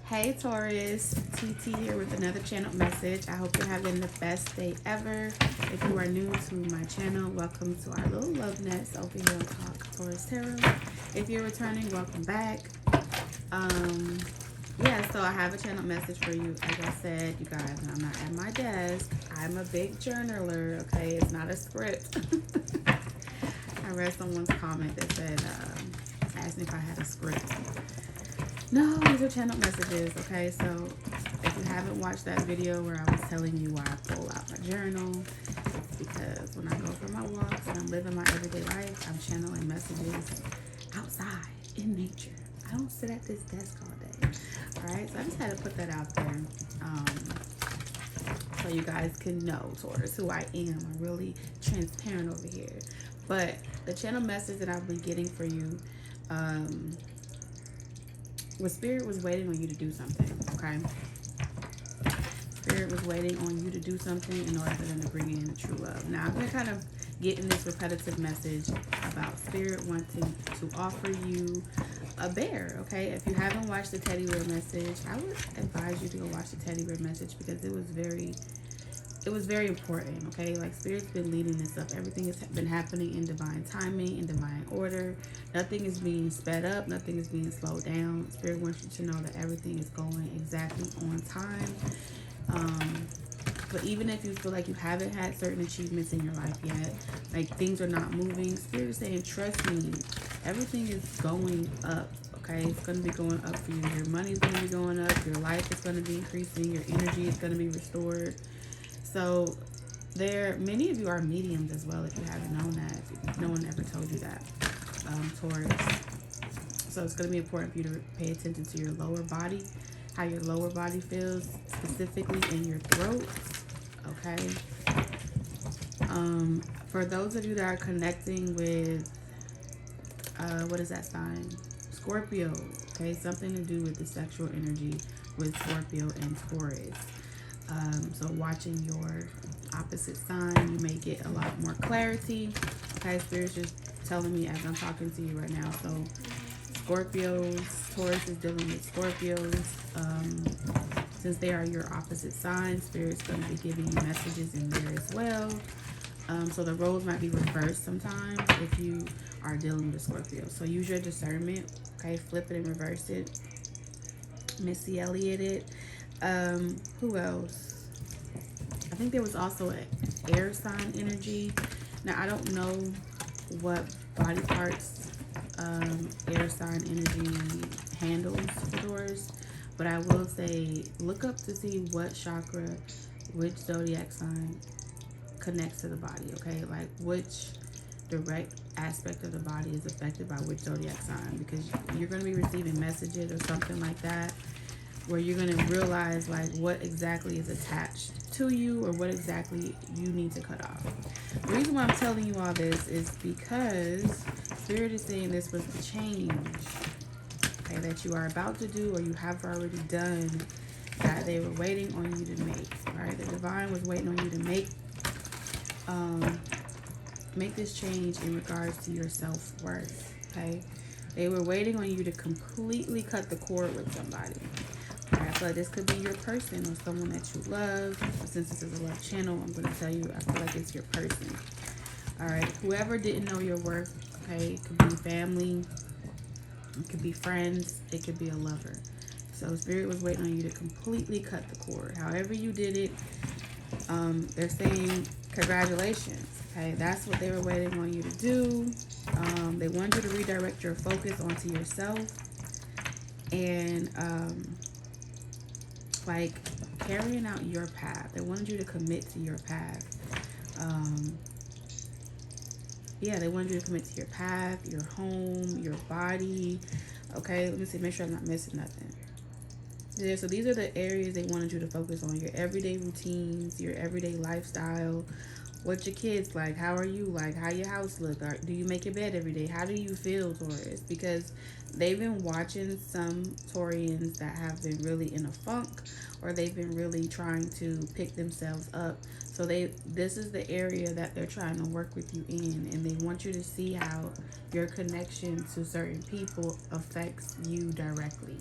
Hey Taurus, TT here with another channel message. I hope you're having the best day ever. If you are new to my channel, welcome to our little love nest over here on Talk Taurus Tarot. If you're returning, welcome back. Yeah, so I have a channel message for you. As I said, you guys, I'm not at my desk. I'm a big journaler, okay? It's not a script. I read someone's comment that said, asked me if I had a script. No, these are channel messages, okay? So if you haven't watched that video where I was telling you why I pull out my journal, it's because when I go for my walks and I'm living my everyday life, I'm channeling messages outside in nature. I don't sit at this desk all day. All right, so I just had to put that out there so you guys can know, Taurus, who I am. I'm really transparent over here. But the channel message that I've been getting for you, Spirit was waiting on you to do something, okay? Spirit was waiting on you to do something in order for them to bring in true love. Now, I'm going to kind of get in this repetitive message about Spirit wanting to offer you a bear, okay? If you haven't watched the teddy bear message, I would advise you to go watch the teddy bear message because it was very important, okay? Like, Spirit's been leading this up. Everything has been happening in divine timing, in divine order. Nothing is being sped up. Nothing is being slowed down. Spirit wants you to know that everything is going exactly on time. But even if you feel like you haven't had certain achievements in your life yet, like things are not moving, Spirit is saying, trust me, everything is going up, okay? It's going to be going up for you. Your money is going to be going up. Your life is going to be increasing. Your energy is going to be restored. So many of you are mediums as well, if you haven't known that. If no one ever told you that, Taurus. So it's going to be important for you to pay attention to your lower body, how your lower body feels, specifically in your throat, okay? For those of you that are connecting with, what is that sign? Scorpio, okay? Something to do with the sexual energy with Scorpio and Taurus. So watching your opposite sign, you may get a lot more clarity. Okay, Spirit's just telling me as I'm talking to you right now. So Scorpios, Taurus is dealing with Scorpios. Since they are your opposite signs, Spirit's going to be giving you messages in there as well. So the roles might be reversed sometimes if you are dealing with Scorpio. So use your discernment. Okay, flip it and reverse it. Missy Elliott it. Who else? I think there was also an air sign energy. Now, I don't know what body parts air sign energy handles for Taurus, but I will say look up to see what chakra, which zodiac sign connects to the body, okay? Like which direct aspect of the body is affected by which zodiac sign, because you're going to be receiving messages or something like that where you're going to realize like what exactly is attached to you or what exactly you need to cut off. The reason why I'm telling you all this is because Spirit is saying this was the change, okay, that you are about to do or you have already done, that they were waiting on you to make. All right, the divine was waiting on you to make this change in regards to your self-worth, okay? They were waiting on you to completely cut the cord with somebody. Alright, but this could be your person or someone that you love. Since this is a love channel, I'm going to tell you, I feel like it's your person. Alright, whoever didn't know your worth, okay, it could be family, it could be friends, it could be a lover. So Spirit was waiting on you to completely cut the cord. However you did it, they're saying congratulations. Okay, that's what they were waiting on you to do. They wanted you to redirect your focus onto yourself and like carrying out your path. They wanted you to commit to your path. They wanted you to commit to your path, your home, your body. Okay, let me see, make sure I'm not missing nothing. Yeah, so these are the areas they wanted you to focus on: your everyday routines, your everyday lifestyle. What your kids like? How are you like? How your house look? Do you make your bed every day? How do you feel, Taurus? Because they've been watching some Taurians that have been really in a funk, or they've been really trying to pick themselves up. So this is the area that they're trying to work with you in, and they want you to see how your connection to certain people affects you directly.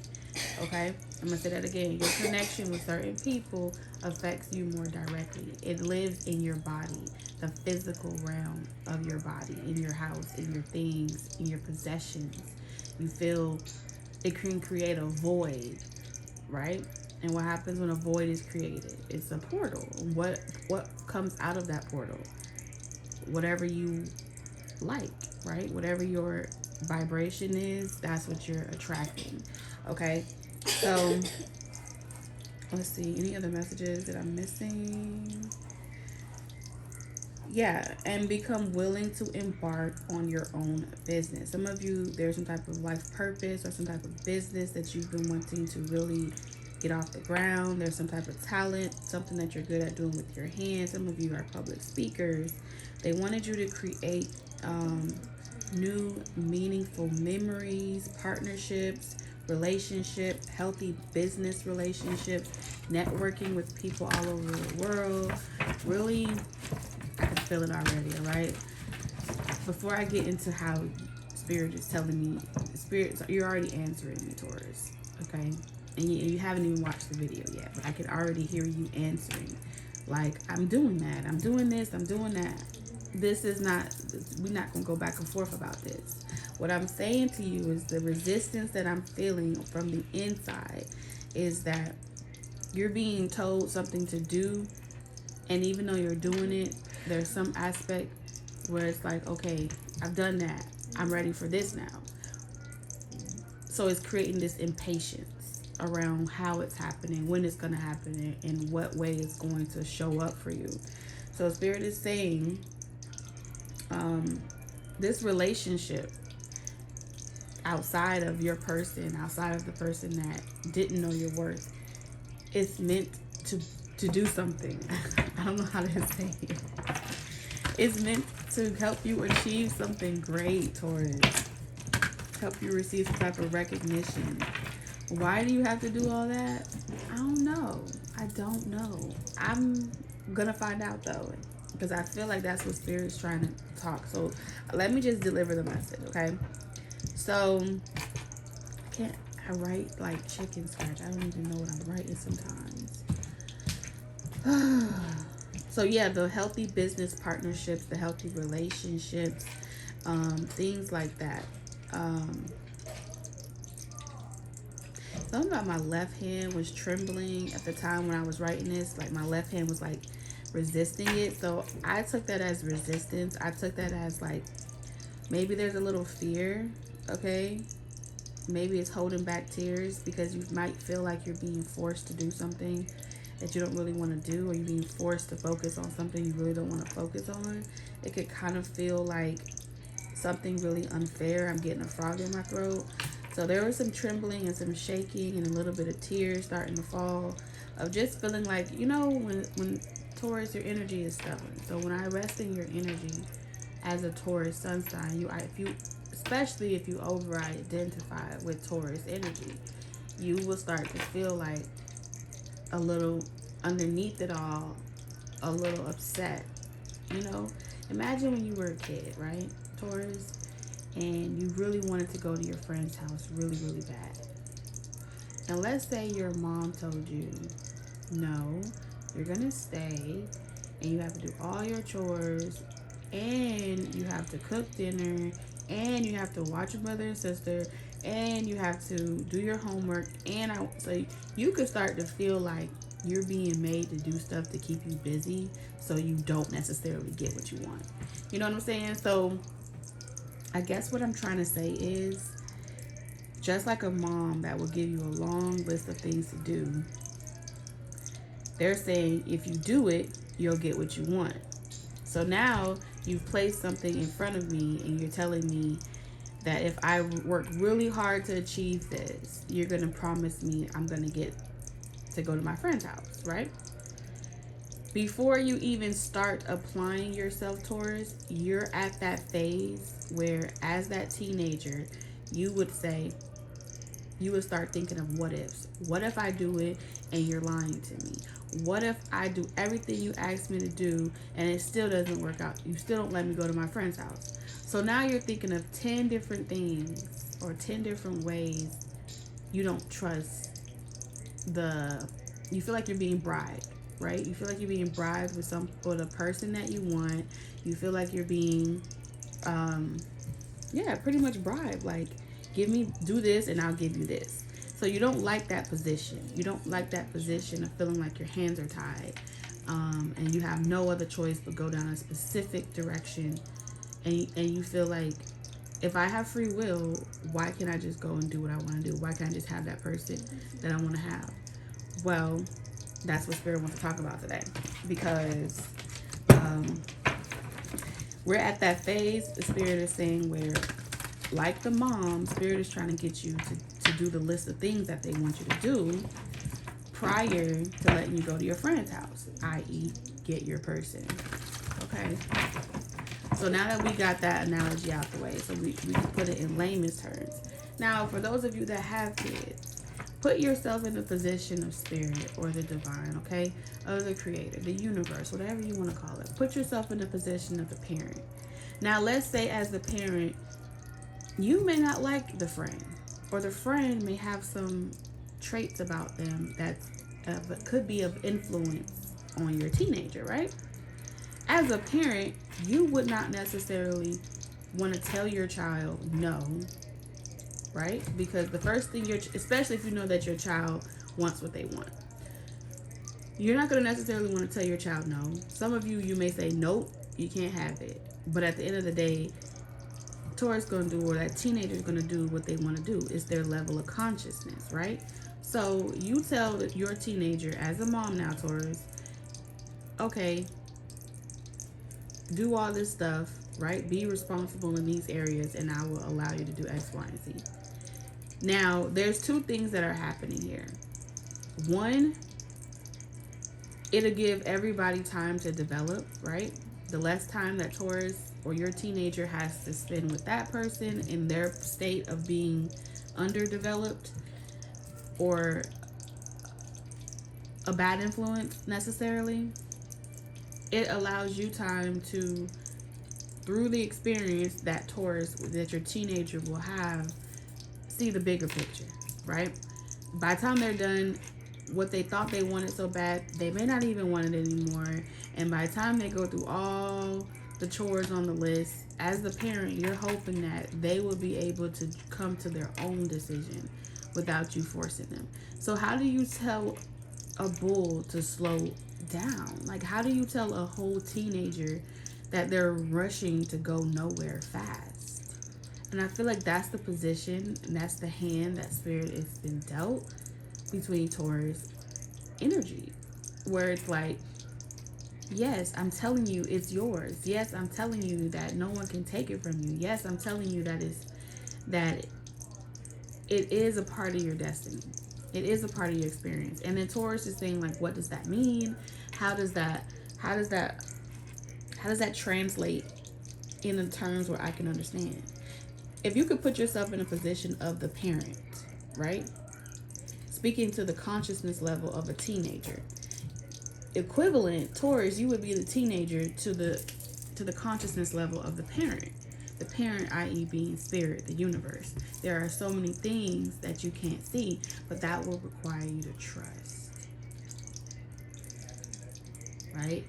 Okay, I'm gonna say that again. Your connection with certain people affects you more directly. It lives in your body, the physical realm of your body, in your house, in your things, in your possessions. You feel it can create a void, right? And what happens when a void is created? It's a portal. What comes out of that portal? Whatever you like, right? Whatever your vibration is, that's what you're attracting. Okay? So let's see. Any other messages that I'm missing? Yeah, and become willing to embark on your own business. Some of you, there's some type of life purpose or some type of business that you've been wanting to really get off the ground. There's some type of talent, something that you're good at doing with your hands. Some of you are public speakers. They wanted you to create new, meaningful memories, partnerships, relationship, healthy business relationships, networking with people all over the world. Really, I can feel it already, all right? Before I get into how Spirit is telling me, Spirit, you're already answering me, Taurus, okay? And you haven't even watched the video yet, but I can already hear you answering. Like, I'm doing that, I'm doing this, I'm doing that. This is not, we're not going to go back and forth about this. What I'm saying to you is the resistance that I'm feeling from the inside is that you're being told something to do, and even though you're doing it, there's some aspect where it's like, okay, I've done that, I'm ready for this now. So it's creating this impatience around how it's happening, when it's going to happen, and what way it's going to show up for you. So Spirit is saying, this relationship outside of your person, outside of the person that didn't know your worth, it's meant to do something. I don't know how to say it. It's meant to help you achieve something great, Taurus. Help you receive some type of recognition. Why do you have to do all that? I don't know. I don't know. I'm gonna find out though, because I feel like that's what Spirit's trying to talk. So let me just deliver the message, okay? So I write like chicken scratch. I don't even know what I'm writing sometimes. So yeah, the healthy business partnerships, the healthy relationships, things like that. Something about my left hand was trembling at the time when I was writing this. Like my left hand was like resisting it. So I took that as resistance. I took that as like, maybe there's a little fear, okay? Maybe it's holding back tears because you might feel like you're being forced to do something that you don't really want to do, or you're being forced to focus on something you really don't want to focus on. It could kind of feel like something really unfair. I'm getting a frog in my throat. So there was some trembling and some shaking and a little bit of tears starting to fall, of just feeling like, you know, when Taurus, your energy is stubborn. So when I rest in your energy as a Taurus sun sign, especially if you over-identify with Taurus energy, you will start to feel like a little, underneath it all, a little upset. You know, imagine when you were a kid, right, Taurus, and you really wanted to go to your friend's house really, really bad. And let's say your mom told you, no, you're gonna stay and you have to do all your chores, and you have to cook dinner, and you have to watch your brother and sister, and you have to do your homework, so you could start to feel like you're being made to do stuff to keep you busy, so you don't necessarily get what you want. You know what I'm saying? So I guess what I'm trying to say is, just like a mom that will give you a long list of things to do, they're saying if you do it, you'll get what you want. So now you've placed something in front of me and you're telling me that if I work really hard to achieve this, you're going to promise me I'm going to get to go to my friend's house, right? Before you even start applying yourself, Taurus, you're at that phase where, as that teenager, you would say, you would start thinking of what ifs. What if I do it and you're lying to me? What if I do everything you asked me to do and it still doesn't work out? You still don't let me go to my friend's house. So now you're thinking of 10 different things or 10 different ways you don't trust you feel like you're being bribed, right? You feel like you're being bribed with a person that you want. You feel like you're being pretty much bribed. Like, do this and I'll give you this. So you don't like that position. You don't like that position of feeling like your hands are tied, and you have no other choice but go down a specific direction. And you feel like, if I have free will, why can't I just go and do what I want to do? Why can't I just have that person that I want to have? Well, that's what Spirit wants to talk about today, because we're at that phase, the Spirit is saying, where, like the mom, Spirit is trying to get you to do the list of things that they want you to do prior to letting you go to your friend's house, i.e. get your person. Okay? So now that we got that analogy out the way, so we can put it in layman's terms. Now, for those of you that have kids, put yourself in the position of Spirit or the divine, okay? Of the creator, the universe, whatever you want to call it. Put yourself in the position of the parent. Now, let's say as the parent, you may not like the friend, or the friend may have some traits about them that could be of influence on your teenager, right? As a parent, you would not necessarily want to tell your child no, right? Because the first thing especially if you know that your child wants what they want, you're not going to necessarily want to tell your child no. Some of you may say, nope, you can't have it. But at the end of the day, Taurus going to do, or that teenager is going to do what they want to do. It's their level of consciousness, right? So you tell your teenager, as a mom now, Taurus, okay, do all this stuff, right? Be responsible in these areas, and I will allow you to do X, Y, and Z. Now, there's two things that are happening here. One, it'll give everybody time to develop, right? The less time that Taurus or your teenager has to spend with that person in their state of being underdeveloped or a bad influence necessarily, it allows you time to, through the experience that your teenager will have, see the bigger picture, right? By the time they're done what they thought they wanted so bad, they may not even want it anymore. And by the time they go through all the chores on the list, as the parent, you're hoping that they will be able to come to their own decision without you forcing them. So how do you tell a bull to slow down? Like, how do you tell a whole teenager that they're rushing to go nowhere fast? And I feel like that's the position, and that's the hand that Spirit has been dealt between Taurus energy, where it's like, yes, I'm telling you it's yours. Yes, I'm telling you that no one can take it from you. Yes, I'm telling you that it is a part of your destiny. It is a part of your experience. And then Taurus is saying, like, what does that mean? How does that translate in the terms where I can understand? If you could put yourself in a position of the parent, right? Speaking to the consciousness level of a teenager. Equivalent, Taurus, you would be the teenager to the consciousness level of the parent. The parent, i.e. being Spirit, the universe. There are so many things that you can't see, but that will require you to trust. Right?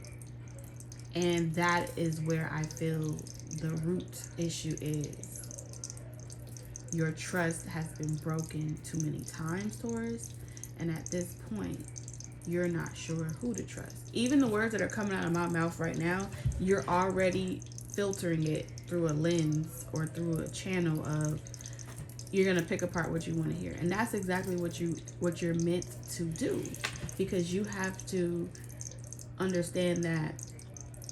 And that is where I feel the root issue is. Your trust has been broken too many times, Taurus, and at this point, you're not sure who to trust. Even the words that are coming out of my mouth right now, you're already filtering it through a lens or through a channel of, you're going to pick apart what you want to hear. And that's exactly what you're meant to do, because you have to understand that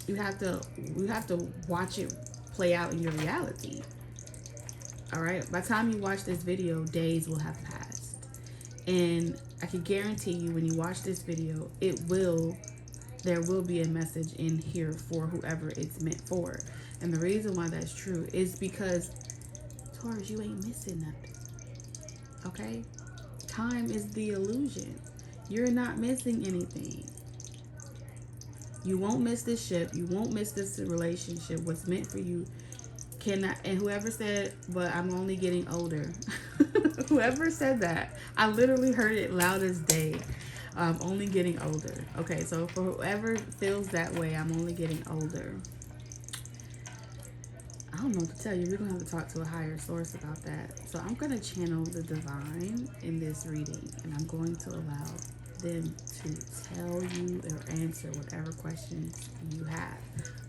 you have to watch it play out in your reality. All right. By the time you watch this video, days will have passed. And I can guarantee you, when you watch this video, there will be a message in here for whoever it's meant for. And the reason why that's true is because, Taurus, you ain't missing nothing. Okay? Time is the illusion. You're not missing anything. You won't miss this ship. You won't miss this relationship. What's meant for you cannot. And whoever said, but I'm only getting older. Whoever said that, I literally heard it loud as day. I'm only getting older. Okay, so for whoever feels that way, I'm only getting older. I don't know what to tell you. We're going to have to talk to a higher source about that. So I'm going to channel the divine in this reading, and I'm going to allow them to tell you or answer whatever questions you have.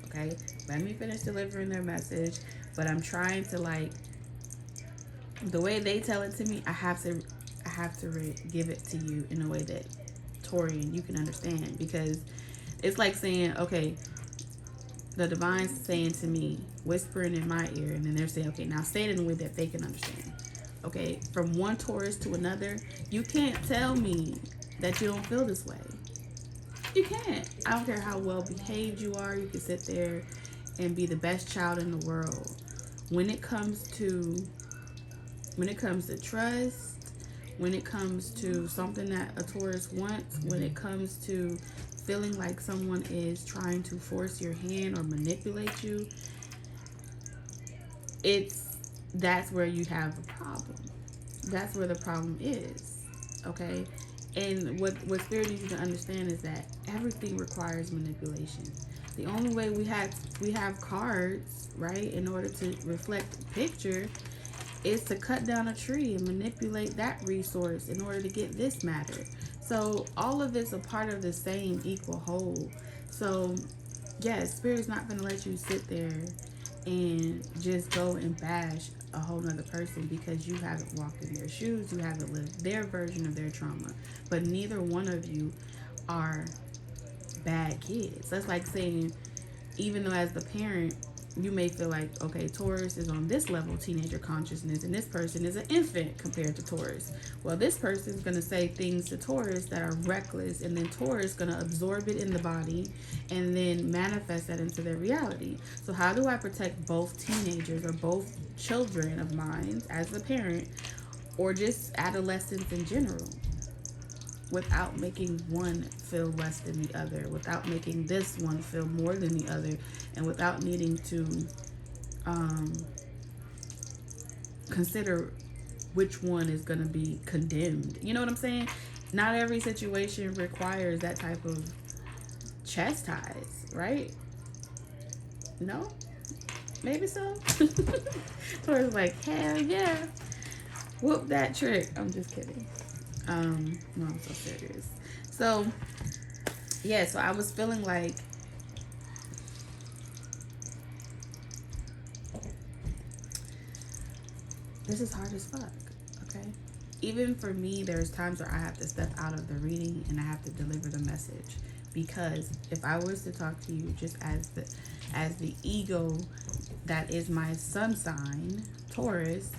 Okay? Let me finish delivering their message, but I'm trying to, like, the way they tell it to me, I have to give it to you in a way that Taurian you can understand, because it's like saying, okay, the divine's saying to me, whispering in my ear, and then they're saying, okay, now say it in a way that they can understand. Okay, from one Taurus to another, you can't tell me that you don't feel this way. You can't. I don't care how well behaved you are. You can sit there and be the best child in the world. When it comes to trust, when it comes to something that a Taurus wants, when it comes to feeling like someone is trying to force your hand or manipulate you, that's where you have a problem. That's where the problem is. Okay? And what Spirit needs you to understand is that everything requires manipulation. The only way we have cards, right, in order to reflect the picture, is to cut down a tree and manipulate that resource in order to get this matter. So all of it's a part of the same equal whole. So yes, Spirit's not going to let you sit there and just go and bash a whole nother person because you haven't walked in their shoes, you haven't lived their version of their trauma. But neither one of you are bad kids. That's like saying, even though as the parent, you may feel like, okay, Taurus is on this level, teenager consciousness, and this person is an infant compared to Taurus. Well, this person is going to say things to Taurus that are reckless, and then Taurus is going to absorb it in the body and then manifest that into their reality. So how do I protect both teenagers or both children of mine as a parent, or just adolescents in general, without making one feel less than the other, without making this one feel more than the other, and without needing to consider which one is going to be condemned? You know what I'm saying? Not every situation requires that type of chastise, right? No? Maybe so? Taurus like, hell yeah. Whoop that trick. I'm just kidding. No, I'm so serious. So, yeah, so I was feeling like this is hard as fuck, okay? Even for me, there's times where I have to step out of the reading and I have to deliver the message. Because if I was to talk to you just as the ego that is my sun sign, Taurus,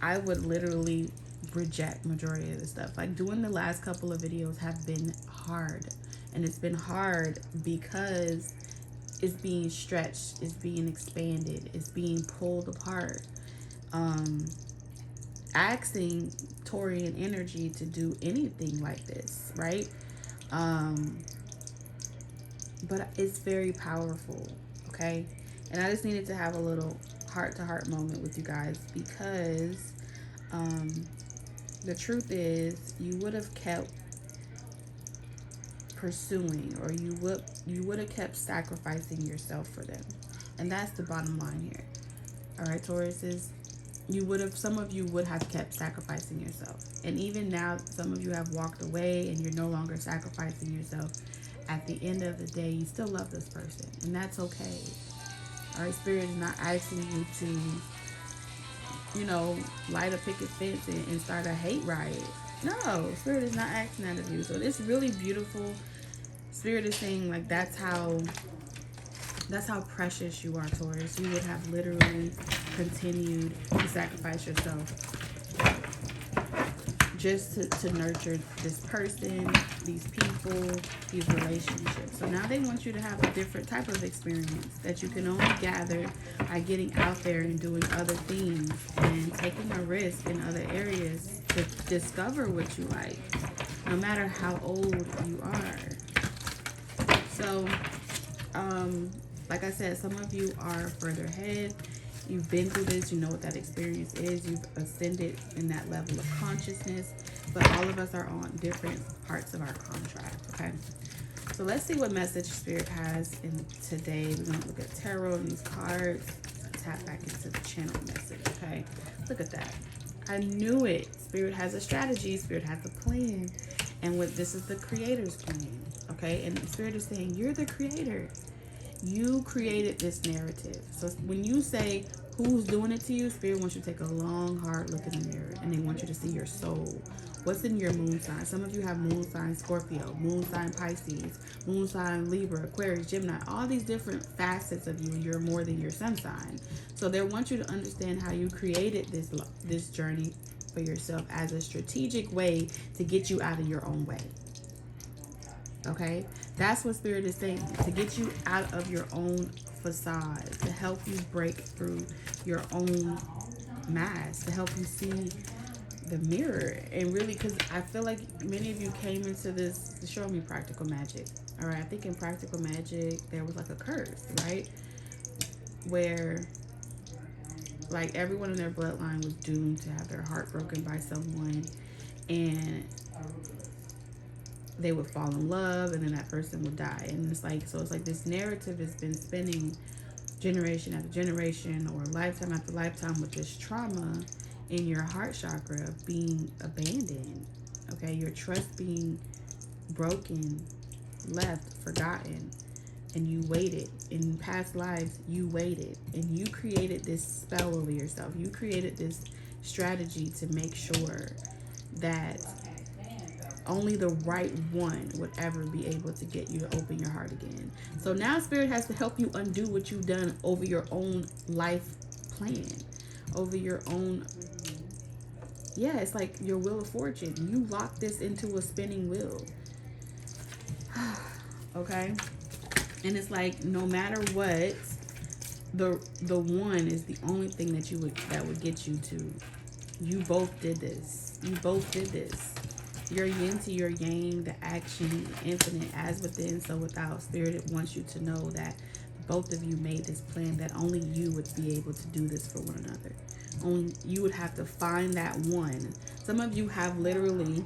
I would literally reject majority of the stuff. Like, doing the last couple of videos have been hard, and it's been hard because it's being stretched, it's being expanded, it's being pulled apart. Asking Taurian energy to do anything like this, right? But it's very powerful, okay? And I just needed to have a little heart-to-heart moment with you guys, because the truth is, you would have kept pursuing, or you would have kept sacrificing yourself for them. And that's the bottom line here. All right, Tauruses, some of you would have kept sacrificing yourself. And even now, some of you have walked away and you're no longer sacrificing yourself. At the end of the day, you still love this person, and that's okay. All right, Spirit is not asking you to, light a picket fence and start a hate riot. No, Spirit is not asking that of you. So it's really beautiful. Spirit is saying, like, that's how precious you are, Taurus. You would have literally continued to sacrifice yourself just to nurture this person, these people, these relationships. So now they want you to have a different type of experience that you can only gather by getting out there and doing other things and taking a risk in other areas to discover what you like, no matter how old you are. So, like I said, some of you are further ahead. You've been through this. You know what that experience is. You've ascended in that level of consciousness. But all of us are on different parts of our contract, okay? So let's see what message Spirit has in today. We're going to look at tarot and these cards. Tap back into the channel message, okay? Look at that. I knew it. Spirit has a strategy. Spirit has a plan. And this is the creator's plan, okay? And Spirit is saying, you're the creator. You created this narrative. So when you say who's doing it to you, Spirit wants you to take a long, hard look in the mirror, and they want you to see your soul. What's in your moon sign? Some of you have moon sign Scorpio, moon sign Pisces, moon sign Libra, Aquarius, Gemini, all these different facets of you, and you're more than your sun sign. So they want you to understand how you created this journey for yourself as a strategic way to get you out of your own way. Okay, that's what Spirit is saying, to get you out of your own facade, to help you break through your own mask, to help you see the mirror. And really, because I feel like many of you came into this to show me practical magic. All right, I think in practical magic there was like a curse, right, where like everyone in their bloodline was doomed to have their heart broken by someone, and they would fall in love, and then that person would die. And it's like, so it's like this narrative has been spinning generation after generation or lifetime after lifetime with this trauma in your heart chakra of being abandoned, okay? Your trust being broken, left, forgotten, and you waited. In past lives, you waited, and you created this spell over yourself. You created this strategy to make sure that only the right one would ever be able to get you to open your heart again. So now Spirit has to help you undo what you've done over your own life plan, over your own, yeah, it's like your wheel of fortune. You lock this into a spinning wheel. Okay? And it's like, no matter what, the one is the only thing that would get you to. You both did this. You both did this. Your yin to your yang, the action, the infinite, as within, so without. Spirit wants you to know that both of you made this plan, that only you would be able to do this for one another. Only you would have to find that one. Some of you have literally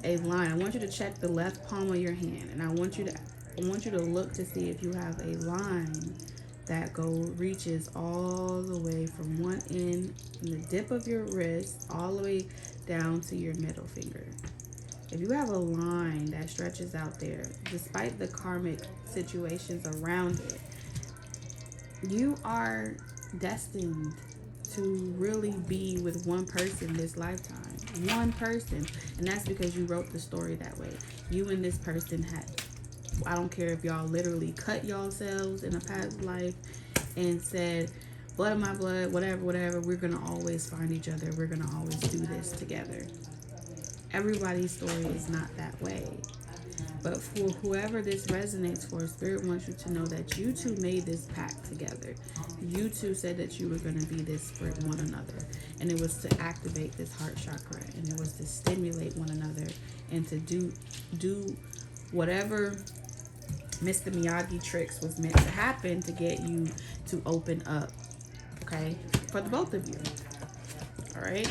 a line. I want you to check the left palm of your hand, and I want you to look to see if you have a line that reaches all the way from one end, from the dip of your wrist, all the way down to your middle finger. If you have a line that stretches out there, despite the karmic situations around it, you are destined to really be with one person this lifetime. One person. And that's because you wrote the story that way. You and this person had, I don't care if y'all literally cut yourselves in a past life and said, blood of my blood, whatever, we're going to always find each other. We're going to always do this together. Everybody's story is not that way. But for whoever this resonates for, Spirit wants you to know that you two made this pact together. You two said that you were going to be this for one another. And it was to activate this heart chakra. And it was to stimulate one another. And to do whatever Mr. Miyagi tricks was meant to happen to get you to open up. Okay? For the both of you. All right?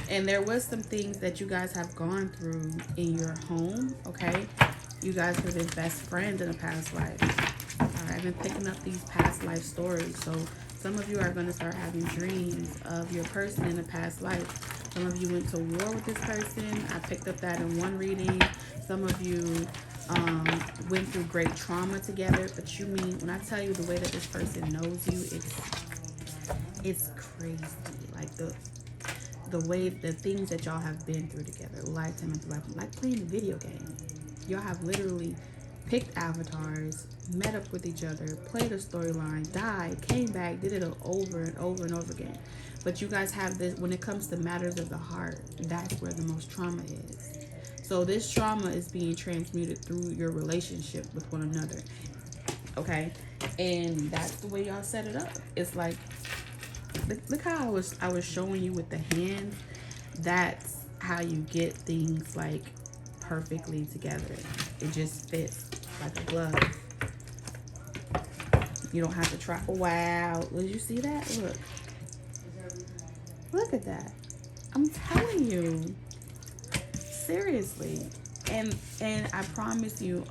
And there was some things that you guys have gone through in your home, okay? You guys have been best friends in a past life. All right, I've been picking up these past life stories. So some of you are going to start having dreams of your person in a past life. Some of you went to war with this person. I picked up that in one reading. Some of you went through great trauma together. But you mean, when I tell you the way that this person knows you, it's crazy. Like the way, the things that y'all have been through together, lifetime after lifetime, like playing a video game. Y'all have literally picked avatars, met up with each other, played a storyline, died, came back, did it over and over and over again. But you guys have this, when it comes to matters of the heart, that's where the most trauma is. So this trauma is being transmuted through your relationship with one another. Okay? And that's the way y'all set it up. It's like, look how I was showing you with the hand. That's how you get things like perfectly together. It just fits like a glove. You don't have to try. Wow, did you see that? Look at that. I'm telling you, seriously. And I promise you,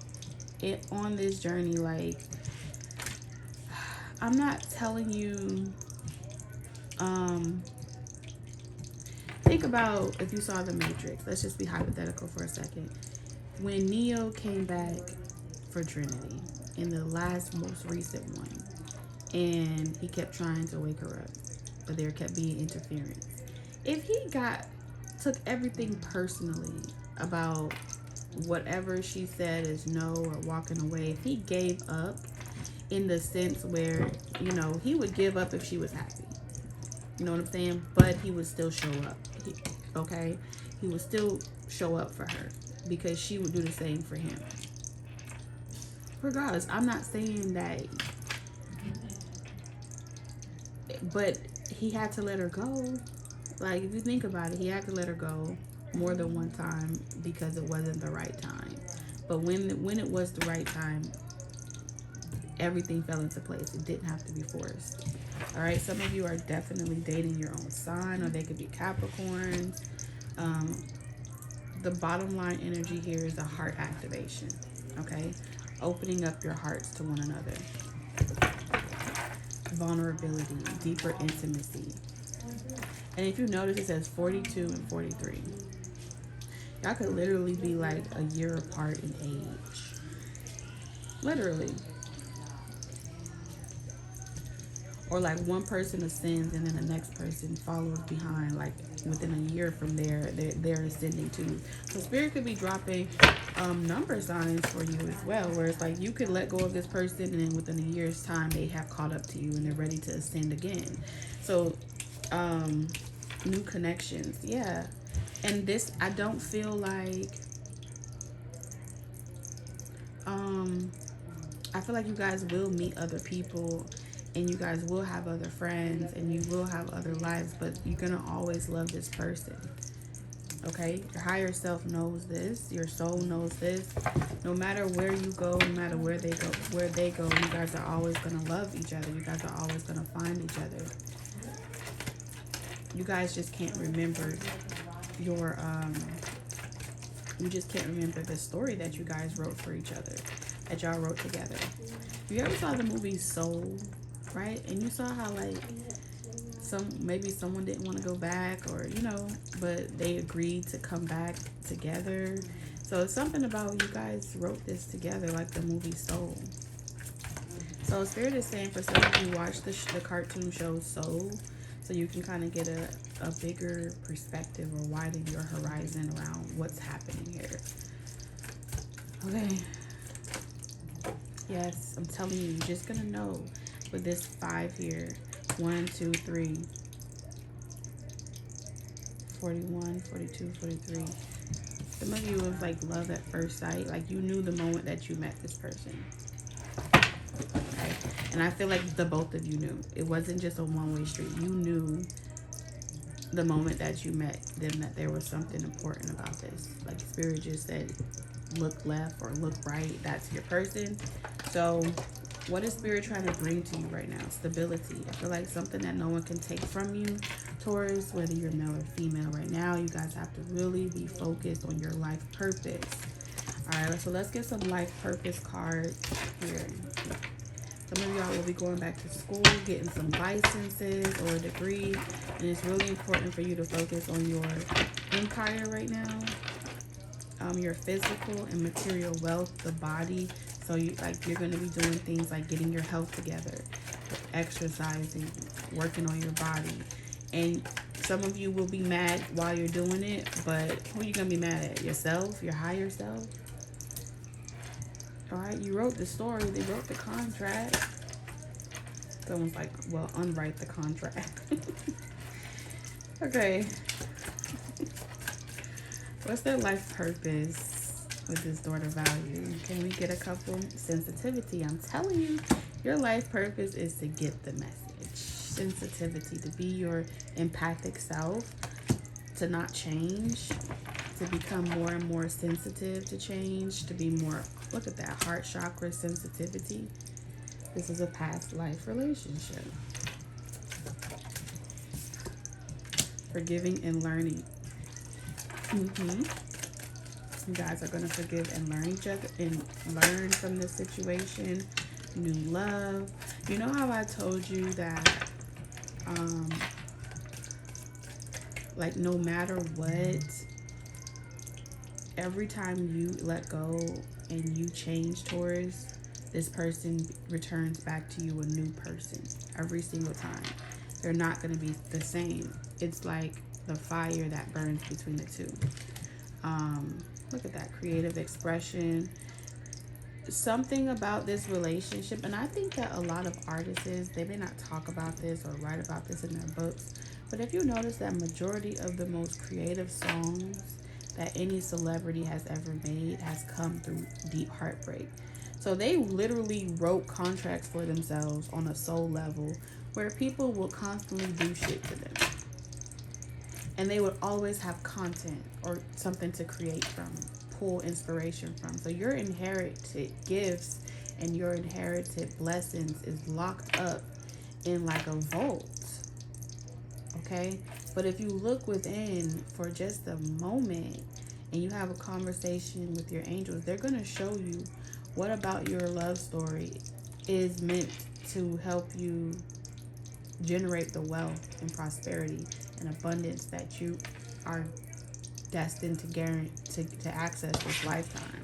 it on this journey, like, I'm not telling you, think about if you saw The Matrix. Let's just be hypothetical for a second. When Neo came back for Trinity in the most recent one, and he kept trying to wake her up, but there kept being interference. If he took everything personally about whatever she said is no or walking away, if he gave up in the sense where, you know, he would give up if she was happy. You know what I'm saying? But he would still show up. Okay? He would still show up for her because she would do the same for him. Regardless, I'm not saying that, but he had to let her go. Like, if you think about it, he had to let her go more than one time because it wasn't the right time. But when it was the right time, everything fell into place. It didn't have to be forced. All right, some of you are definitely dating your own sign, or they could be Capricorns. The bottom line energy here is a heart activation. Okay, opening up your hearts to one another, vulnerability, deeper intimacy. And if you notice, it says 42 and 43. Y'all could literally be like a year apart in age. Literally. Or like one person ascends and then the next person follows behind. Like within a year from there, they're ascending too. So Spirit could be dropping number signs for you as well, where it's like you could let go of this person and then within a year's time they have caught up to you and they're ready to ascend again. So new connections, yeah. And this, I don't feel like I feel like you guys will meet other people and you guys will have other friends and you will have other lives, but you're gonna always love this person. Okay, your higher self knows this, your soul knows this. No matter where you go, no matter where they go, you guys are always gonna love each other. You guys are always gonna find each other. You guys just can't remember your you just can't remember the story that you guys wrote for each other, that y'all wrote together. You ever saw the movie Soul, right? And you saw how like maybe someone didn't want to go back, or you know, but they agreed to come back together. So it's something about you guys wrote this together, like the movie Soul. So Spirit is saying for some of you, watch the cartoon show Soul, so you can kind of get a bigger perspective or widen your horizon around what's happening here. Okay. Yes, I'm telling you, you're just going to know with this 5 here. 1, 2, 3. 41, 42, 43. Some of you was like love at first sight. Like you knew the moment that you met this person. Okay? And I feel like the both of you knew. It wasn't just a one-way street. You knew the moment that you met them that there was something important about this. Like Spirit just said, look left or look right. That's your person. So what is Spirit trying to bring to you right now? Stability. I feel like something that no one can take from you, Taurus, whether you're male or female right now. You guys have to really be focused on your life purpose. All right, so let's get some life purpose cards here. Some of y'all will be going back to school, getting some licenses or a degree, and it's really important for you to focus on your empire right now, your physical and material wealth, the body. So you're going to be doing things like getting your health together, exercising, working on your body. And some of you will be mad while you're doing it, but who are you going to be mad at? Yourself, your higher self? All right, you wrote the story, they wrote the contract. Someone's like, well, unwrite the contract. Okay. What's their life purpose with this daughter value? Can we get a couple? Sensitivity. I'm telling you, your life purpose is to get the message. Sensitivity, to be your empathic self. to not change, to become more and more sensitive to change, to be more, look at that, heart chakra sensitivity. This is a past life relationship. Forgiving and learning. You guys are going to forgive and learn each other and learn from this situation. New love. You know how I told you that like no matter what, every time you let go and you change, Taurus, this person returns back to you a new person every single time. They're not going to be the same. It's like the fire that burns between the two. Look at that, creative expression. Something about this relationship, and I think that a lot of artists, they may not talk about this or write about this in their books, but if you notice that majority of the most creative songs that any celebrity has ever made has come through deep heartbreak. So they literally wrote contracts for themselves on a soul level where people will constantly do shit to them. And they would always have content or something to create from, pull inspiration from. So your inherited gifts and your inherited blessings is locked up in like a vault. Okay? But if you look within for just a moment and you have a conversation with your angels, they're going to show you what about your love story is meant to help you generate the wealth and prosperity and abundance that you are destined to guarantee to access this lifetime.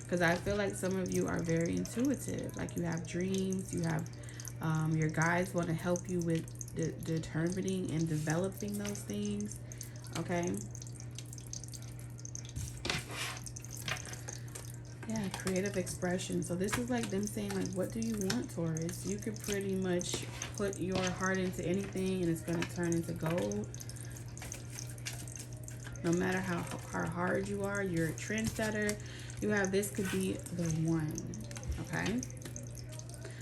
Because I feel like some of you are very intuitive. Like you have dreams, you have your guides want to help you with determining and developing those things. Okay. Yeah, creative expression. So this is like them saying, like, what do you want, Taurus? You could pretty much put your heart into anything and it's going to turn into gold. No matter how hard you are, you're a trendsetter. You have, this could be the one. Okay.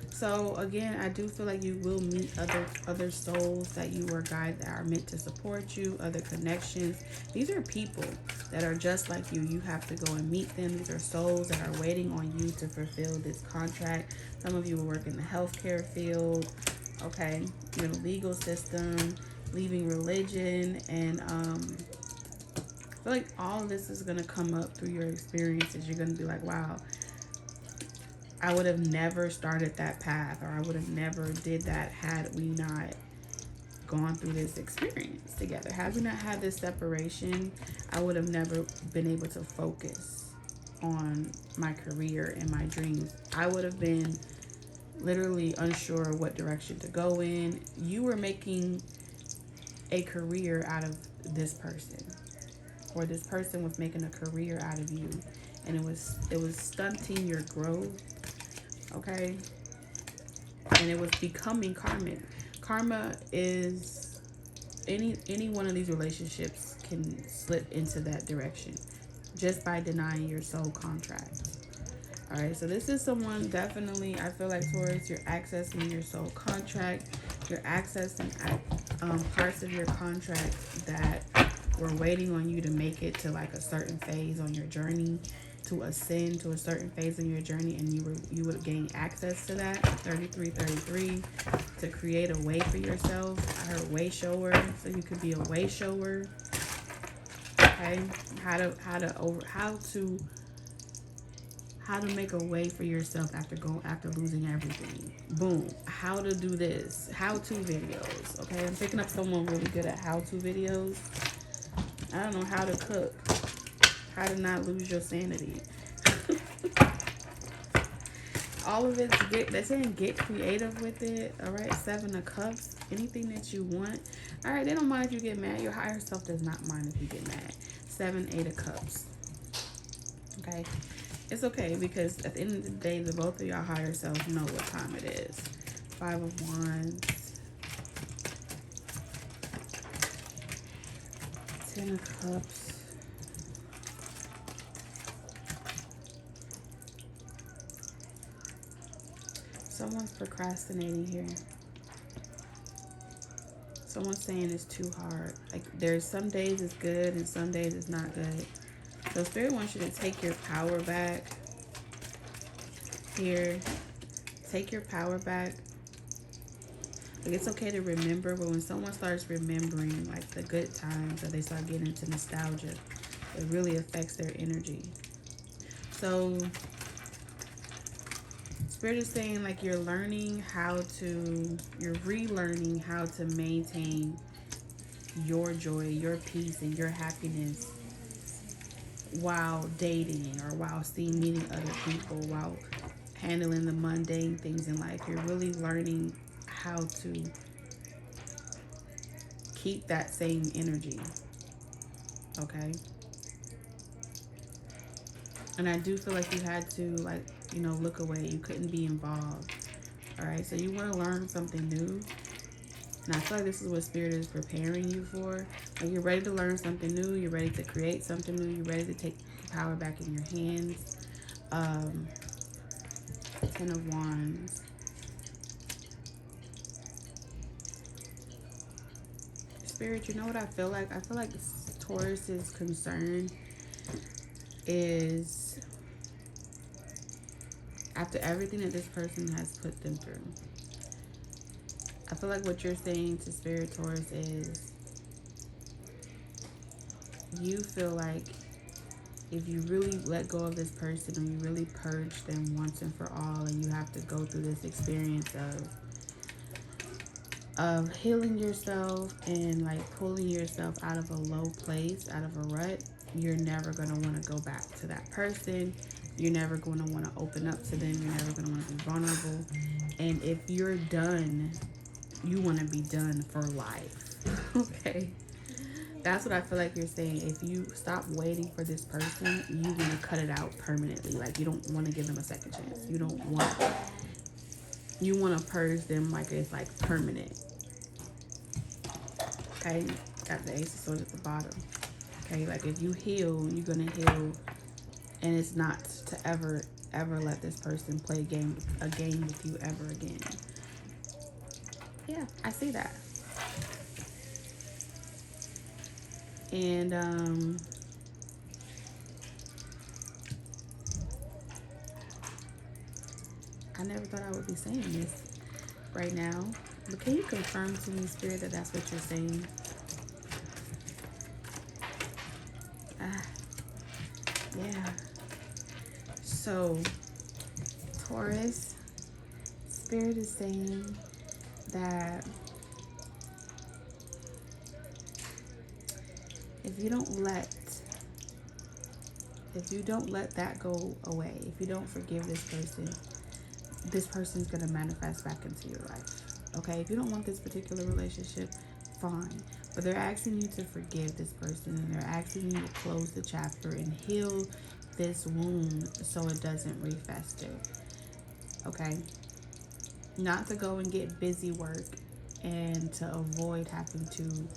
So again, I do feel like you will meet other souls that you were guided, that are meant to support you, other connections. These are people that are just like you. You have to go and meet them. These are souls that are waiting on you to fulfill this contract. Some of you will work in the healthcare field, okay, in the legal system, leaving religion, and I feel like all of this is going to come up through your experiences. You're going to be like, wow, I would have never started that path, or I would have never did that had we not gone through this experience together. Had we not had this separation, I would have never been able to focus on my career and my dreams. I would have been literally unsure what direction to go in. You were making a career out of this person, or this person was making a career out of you, and it was stunting your growth. Okay, and it was becoming karmic. Karma is any one of these relationships can slip into that direction just by denying your soul contract. All right, so this is someone, definitely, I feel like, Taurus, you're accessing your soul contract. You're accessing parts of your contract that were waiting on you to make it to like a certain phase on your journey, to ascend to a certain phase in your journey, and you would gain access to that. 3333, to create a way for yourself. I heard way shower, so you could be a way shower. Okay, how to make a way for yourself after losing everything. Boom. How to do this. How-to videos. Okay, I'm picking up someone really good at how-to videos. I don't know how to cook. How to not lose your sanity. All of it, they're saying get creative with it. All right, 7 of Cups, anything that you want. All right, they don't mind if you get mad. Your higher self does not mind if you get mad. 7, 8 of Cups. Okay, it's okay, because at the end of the day, the both of y'all higher selves know what time it is. 5 of Wands. 10 of Cups. Someone's procrastinating here. Someone's saying it's too hard. Like, there's some days it's good and some days it's not good. So Spirit wants you to take your power back. Here, take your power back. Like, it's okay to remember, but when someone starts remembering like the good times, or they start getting into nostalgia, it really affects their energy. So Spirit is saying like you're relearning how to maintain your joy, your peace, and your happiness while dating, or while meeting other people, while handling the mundane things in life. You're really learning how to keep that same energy, okay? And I do feel like you had to, like, you know, look away. You couldn't be involved, all right? So you want to learn something new. And I feel like this is what Spirit is preparing you for. Like, you're ready to learn something new. You're ready to create something new. You're ready to take power back in your hands. 10 of Wands. Spirit, you know what I feel like? I feel like Taurus's concern is, after everything that this person has put them through, I feel like what you're saying to Spirit, Taurus, is you feel like if you really let go of this person, or you really purge them once and for all, and you have to go through this experience of healing yourself and like pulling yourself out of a low place, out of a rut, you're never going to want to go back to that person. You're never going to want to open up to them. You're never going to want to be vulnerable. And if you're done, you want to be done for life. Okay? That's what I feel like you're saying. If you stop waiting for this person, you want to cut it out permanently. Like, you don't want to give them a second chance. You want to purge them like it's like permanent. Okay? Got the Ace of Swords at the bottom. Okay? Like, if you heal, you're going to heal. And it's not to ever let this person play a game with you ever again. Yeah, I see that. And I never thought I would be saying this right now, but can you confirm to me, Spirit, that that's what you're saying? Yeah. So, Taurus, Spirit is saying that if you don't let that go away, if you don't forgive this person's going to manifest back into your life. Okay? If you don't want this particular relationship, fine. But they're asking you to forgive this person, and they're asking you to close the chapter and heal this wound so it doesn't refester. Okay? Not to go and get busy work and to avoid having to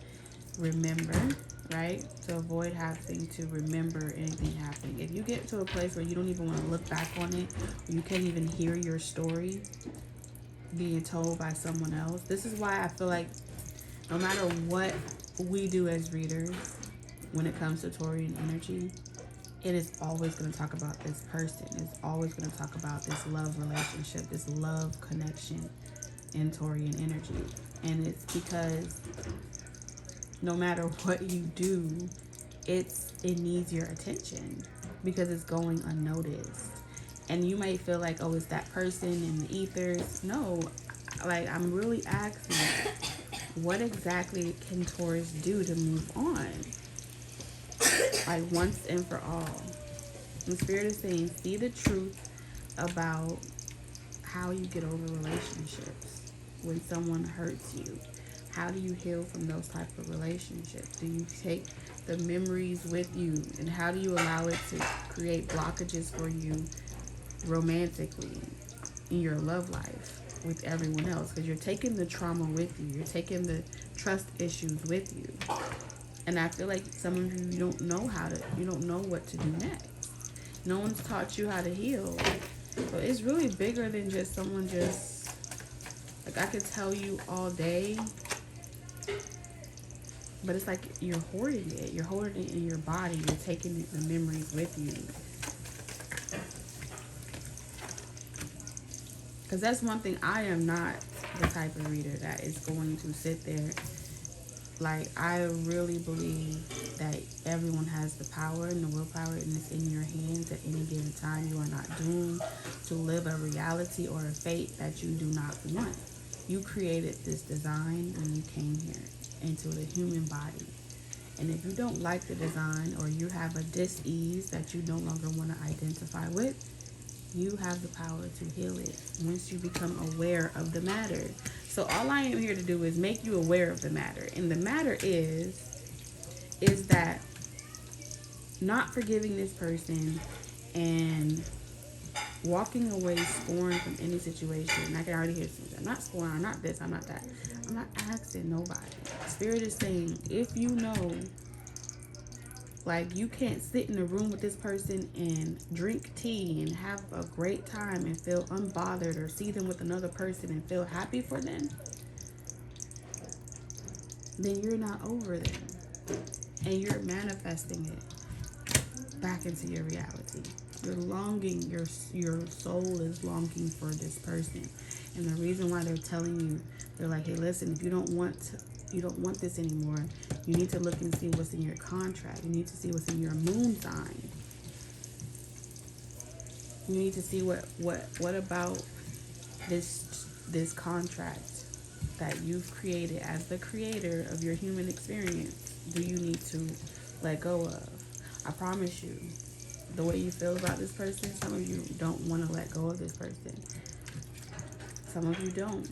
remember, right? To avoid having to remember anything happening. If you get to a place where you don't even want to look back on it, or you can't even hear your story being told by someone else, this is why I feel like no matter what we do as readers, when it comes to Taurian energy, it is always going to talk about this person. It's always going to talk about this love relationship, this love connection in Taurian energy. And it's because no matter what you do, it needs your attention because it's going unnoticed. And you might feel like, oh, it's that person in the ethers. No, like, I'm really asking, what exactly can Taurus do to move on? Like, once and for all. The Spirit is saying, see the truth about how you get over relationships when someone hurts you. How do you heal from those type of relationships? Do you take the memories with you? And how do you allow it to create blockages for you romantically in your love life with everyone else? Because you're taking the trauma with you. You're taking the trust issues with you. And I feel like some of you don't know what to do next. No one's taught you how to heal. But it's really bigger than just someone just, like, I could tell you all day But it's like you're hoarding it. You're hoarding it in your body. You're taking the memories with you. Because that's one thing. I am not the type of reader that is going to sit there. Like, I really believe that everyone has the power and the willpower, and it's in your hands at any given time. You are not doomed to live a reality or a fate that you do not want. You created this design when you came here into the human body. And if you don't like the design, or you have a dis-ease that you no longer want to identify with, you have the power to heal it once you become aware of the matter. So all I am here to do is make you aware of the matter. And the matter is that not forgiving this person and walking away scorned from any situation. I can already hear something. I'm not scorned. I'm not this. I'm not that. I'm not asking nobody. Spirit is saying, if you know, like, you can't sit in a room with this person and drink tea and have a great time and feel unbothered, or see them with another person and feel happy for them, then you're not over them. And you're manifesting it back into your reality. You're longing, your soul is longing for this person. And the reason why they're telling you, they're like, hey, listen, if you don't want this anymore, you need to look and see what's in your contract. You need to see what's in your moon sign. You need to see what about this contract that you've created as the creator of your human experience do you need to let go of. I promise you, the way you feel about this person, some of you don't want to let go of this person. Some of you don't.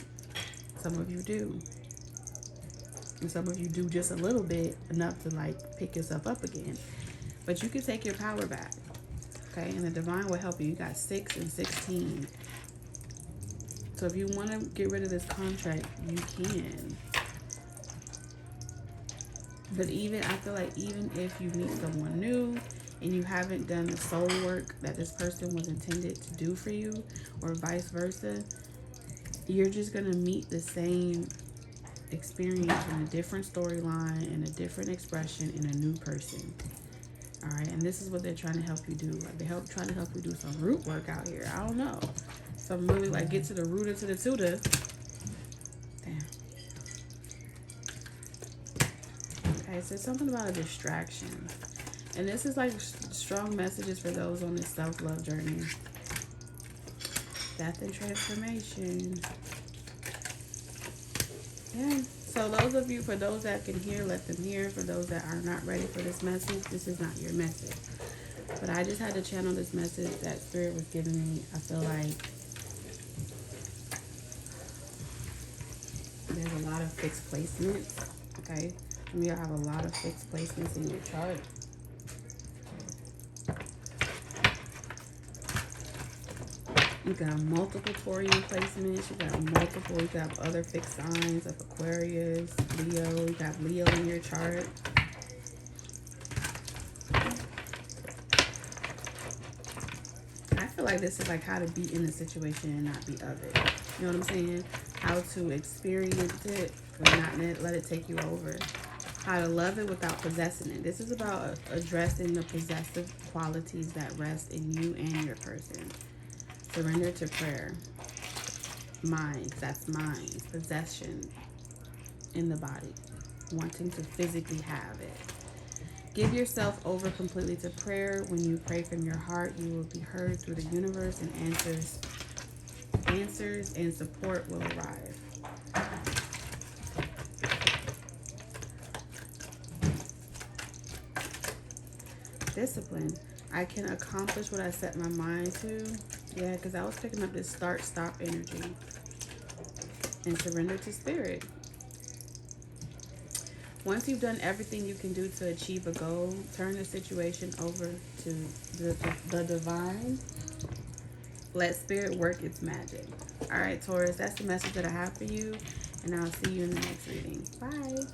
Some of you do. And some of you do just a little bit, enough to like pick yourself up again. But you can take your power back. Okay? And the divine will help you. You got 6 and 16. So if you want to get rid of this contract, you can. But I feel like even if you meet someone new and you haven't done the soul work that this person was intended to do for you, or vice versa, you're just going to meet the same experience in a different storyline, in a different expression, in a new person. All right, and this is what they're trying to help you do. Like, they're trying to help you do some root work out here. I don't know. Some really, like, get to the root of to the tutor. Damn. Okay, so something about a distraction. And this is like strong messages for those on this self-love journey. Death and transformation. Yeah. So those of you, for those that can hear, let them hear. For those that are not ready for this message, this is not your message. But I just had to channel this message that Spirit was giving me. I feel like there's a lot of fixed placements. Okay. You have a lot of fixed placements in your chart. You got multiple Taurian placements. You got other fixed signs of Aquarius, Leo. You got Leo in your chart. I feel like this is like how to be in the situation and not be of it. You know what I'm saying? How to experience it but not let it take you over. How to love it without possessing it. This is about addressing the possessive qualities that rest in you and your person. Surrender to prayer. Minds, that's minds. Possession in the body. Wanting to physically have it. Give yourself over completely to prayer. When you pray from your heart, you will be heard through the universe, and answers and support will arrive. Discipline. I can accomplish what I set my mind to. Yeah, because I was picking up this start-stop energy. And surrender to spirit. Once you've done everything you can do to achieve a goal, turn the situation over to the divine. Let spirit work its magic. All right, Taurus, that's the message that I have for you. And I'll see you in the next reading. Bye.